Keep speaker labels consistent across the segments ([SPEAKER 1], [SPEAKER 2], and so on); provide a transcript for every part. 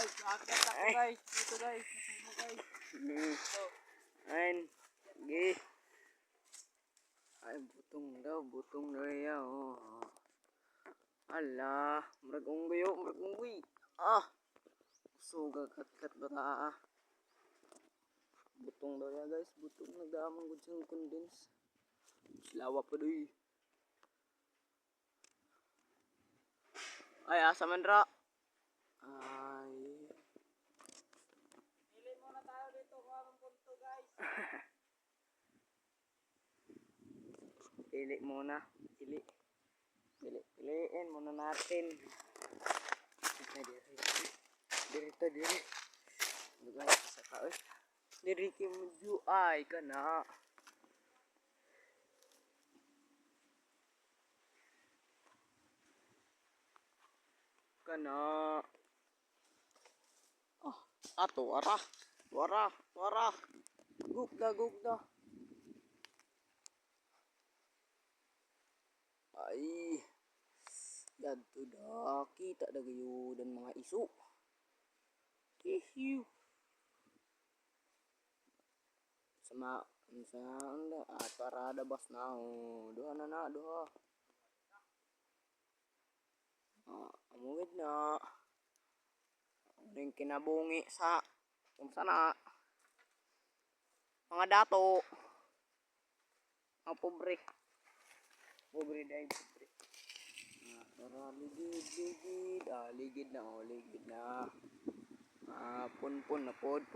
[SPEAKER 1] guys, akit ako guys. Dito guys, nakimo guys.
[SPEAKER 2] Ayan, gi. Ay, butong daw ya. Oh. Ala, murag unggoy. Suga kat bata. Butong daw ya guys, butong nagdaamang gud siyang condense. Silawa pa doy. Ay, asa man ra? Ay.
[SPEAKER 1] Pili muna tayo dito kung anong punto guys.
[SPEAKER 2] Pili muna. Piliin muna natin. Diri. Guys, sa kaoy. Diri ki medyo ay kana. Oh, ato wara. Gugda. Ay. Yadto da kita da gayudan mga iso. Hihiu. Sama anda parada bas na duha na. Amuid na. Ning kinabungi sa kung sana mga dato. Ang pobre dahil pobre. Para ligid na. Punpun na pod,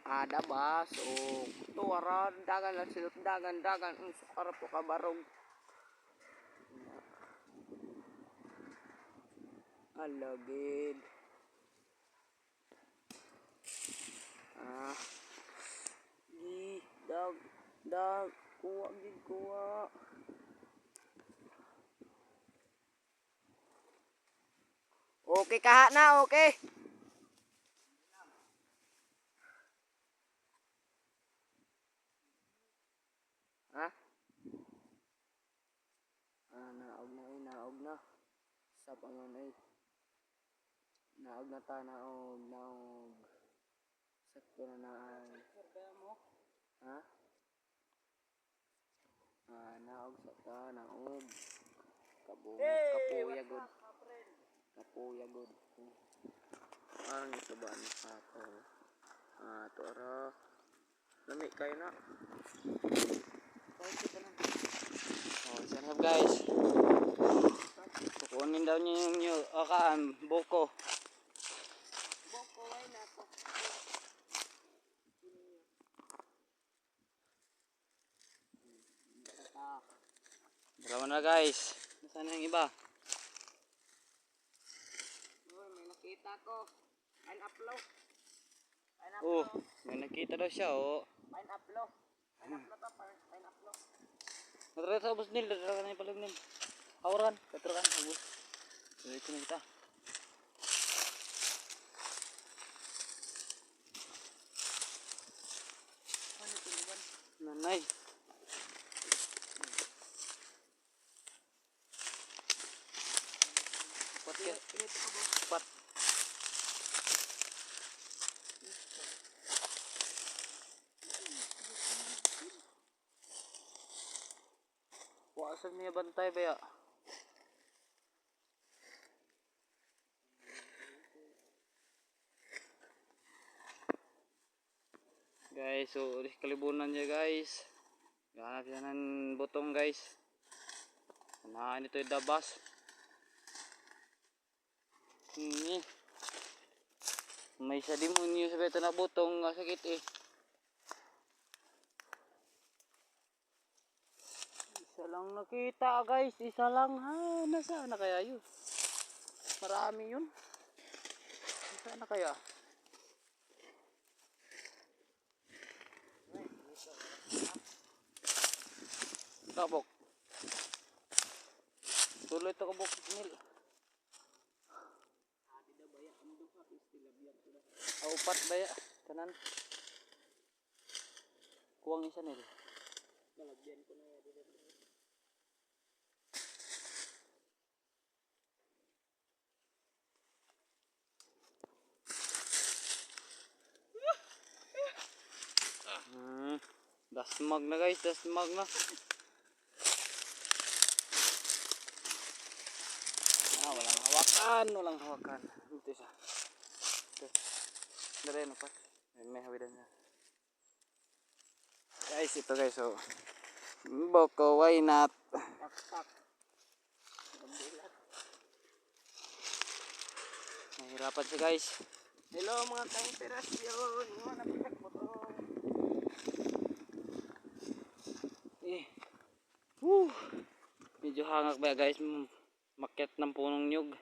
[SPEAKER 2] adabas o tuwara dagan lang silot dagan sukara po kabarog. Alagid. Dag kuha. Okay kaha na, okay. Ha? Naog na. Sa panganay. Naog na ta, naog. Sakto na naan. Ha? Naog sa ta, naog. Kapuya good. Ang ito ba ni Pato? Ito ara. Lami kayo na. Sarap guys. Kukunin daw niyo yung buko.
[SPEAKER 1] Boko ay nako.
[SPEAKER 2] Dalawa na guys. Nasaan yung iba?
[SPEAKER 1] May nakita ko. Pineapple.
[SPEAKER 2] Oh, may nakita daw siya oh.
[SPEAKER 1] Pineapple to.
[SPEAKER 2] Natry sa ubos nil, dalawa na yung palag nil. Awaran, katrakan, ubos. Dito na kita.
[SPEAKER 1] Ano tuluban?
[SPEAKER 2] Nanay. Pat. Wasan niya bantay ba ya? Guys, so kalibunan niya guys. Ganap yan ng butong guys. Unahan ito yung dabas. May sa demonyo sa beto na butong sakit eh. Isa lang nakita guys, isa lang ha. Nasaan na kaya yun? Marami yun. Nasaan na kaya? Kabok. Tuloy ito kabok nil. Upat baya kanan. Kuwang isa nil.
[SPEAKER 1] Nalagyan ko na yan.
[SPEAKER 2] Dasmag na guys, dasmag na. Walang hawakan, walang hawakan. Ito siya. Dari ano pa? May hawidan na. Guys, ito guys, so boko, why not?
[SPEAKER 1] Pakpak.
[SPEAKER 2] Nahirapan siya guys.
[SPEAKER 1] Hello mga ka-interasyon. Mga napitak mo to.
[SPEAKER 2] Woo. Medyo hangak ba guys, makyat ng punong nyug.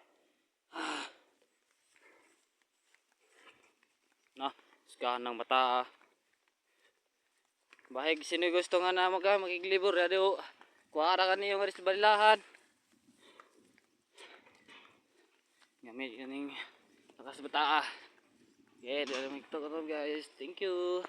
[SPEAKER 2] Na, sikahan ng mata. Bahig sino gusto nga na makiglibor radio. Kuara ka niyo nga sa balilahan. Gamit kaning lakas bata. Okay, dito guys. Thank you.